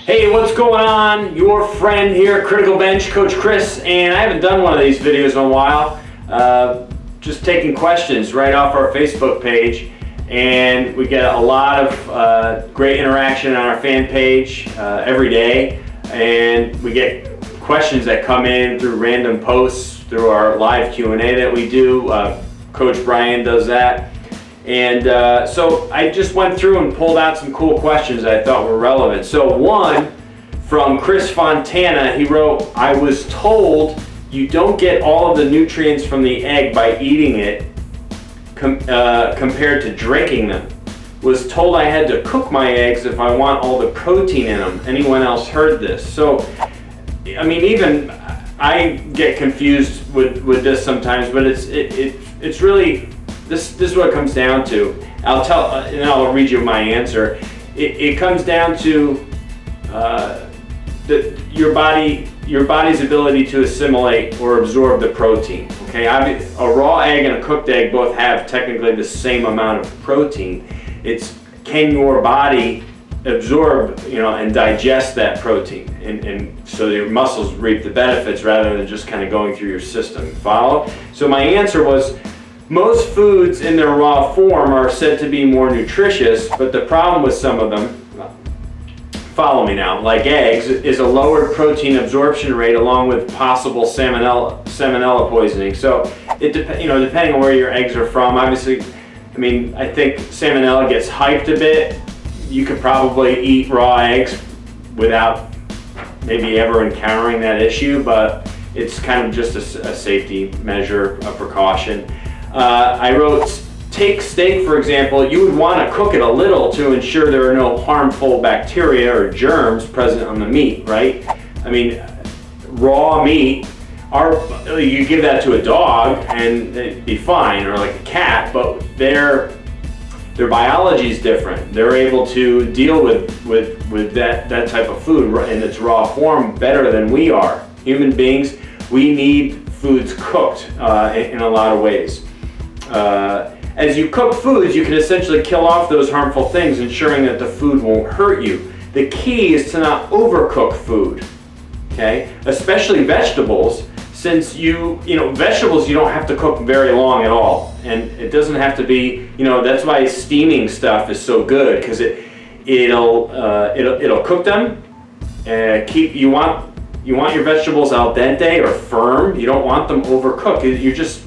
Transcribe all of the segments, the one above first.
Hey, what's going on? Your friend here, Critical Bench, Coach Chris, and I haven't done one of these videos in a while. Just taking questions right off our Facebook page, and we get a lot of great interaction on our fan page every day, and we get questions that come in through random posts, through our live Q&A that we do. Coach Brian does that. And so I just went through and pulled out some cool questions that I thought were relevant. So one from Chris Fontana, he wrote, I was told you don't get all of the nutrients from the egg by eating it compared to drinking them. Was told I had to cook my eggs if I want all the protein in them. Anyone else heard this? So, I mean, even I get confused with this sometimes, but it's really, this is what it comes down to. I'll read you my answer. It comes down to your body's ability to assimilate or absorb the protein. Okay, a raw egg and a cooked egg both have technically the same amount of protein. It's can your body absorb, and digest that protein, and so your muscles reap the benefits rather than just kind of going through your system. Follow? So my answer was, most foods in their raw form are said to be more nutritious, but the problem with some of them, follow me now, like eggs, is a lowered protein absorption rate along with possible salmonella poisoning. So depending on where your eggs are from, obviously, I think salmonella gets hyped a bit. You could probably eat raw eggs without maybe ever encountering that issue, but it's kind of just a safety measure, a precaution. I wrote, take steak for example, you would want to cook it a little to ensure there are no harmful bacteria or germs present on the meat, right? Raw meat, you give that to a dog and it'd be fine, or like a cat, but their biology is different. They're able to deal with that type of food in its raw form better than we are. Human beings, we need foods cooked in a lot of ways. As you cook foods, you can essentially kill off those harmful things, ensuring that the food won't hurt you. The key is to not overcook food, okay? Especially vegetables, since vegetables you don't have to cook very long at all, and it doesn't have to be, that's why steaming stuff is so good, because it'll cook them. You want your vegetables al dente or firm. You don't want them overcooked.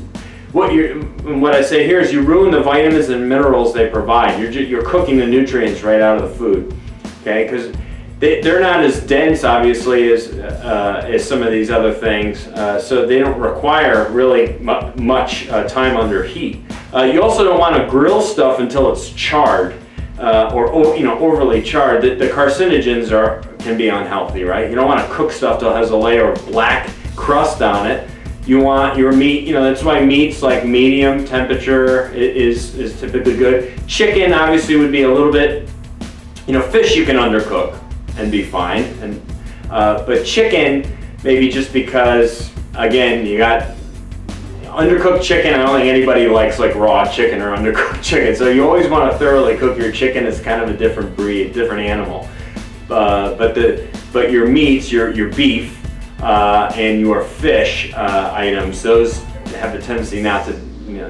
What I say here is you ruin the vitamins and minerals they provide. You're cooking the nutrients right out of the food, okay? Because they're not as dense, obviously, as some of these other things, so they don't require really much time under heat. You also don't want to grill stuff until it's charred or overly charred. The carcinogens can be unhealthy, right? You don't want to cook stuff till it has a layer of black crust on it. You want your meat, that's why meats like medium temperature is typically good. Chicken obviously would be a little bit, fish you can undercook and be fine, but chicken, maybe just because, again, you got undercooked chicken. I don't think anybody likes like raw chicken or undercooked chicken, so you always want to thoroughly cook your chicken. It's kind of a different breed, different animal. But your meats, your beef, and your fish items, those have a tendency not to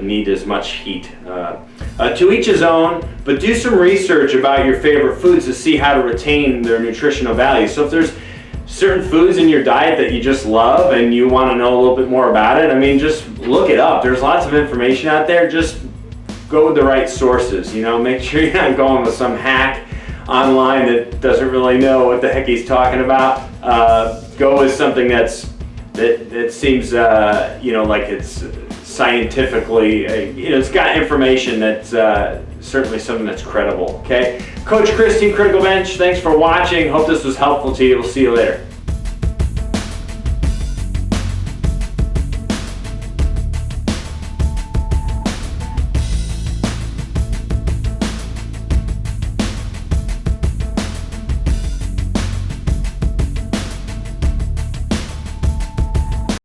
need as much heat. To each his own, but do some research about your favorite foods to see how to retain their nutritional value. So if there's certain foods in your diet that you just love and you want to know a little bit more about it, just look it up. There's lots of information out there. Just go with the right sources. Make sure you're not going with some hack online that doesn't really know what the heck he's talking about. Go with something that seems like it's scientifically, it's got information that's certainly something that's credible. Okay, Coach Chris, Team Critical Bench, thanks for watching. Hope this was helpful to you. We'll see you later.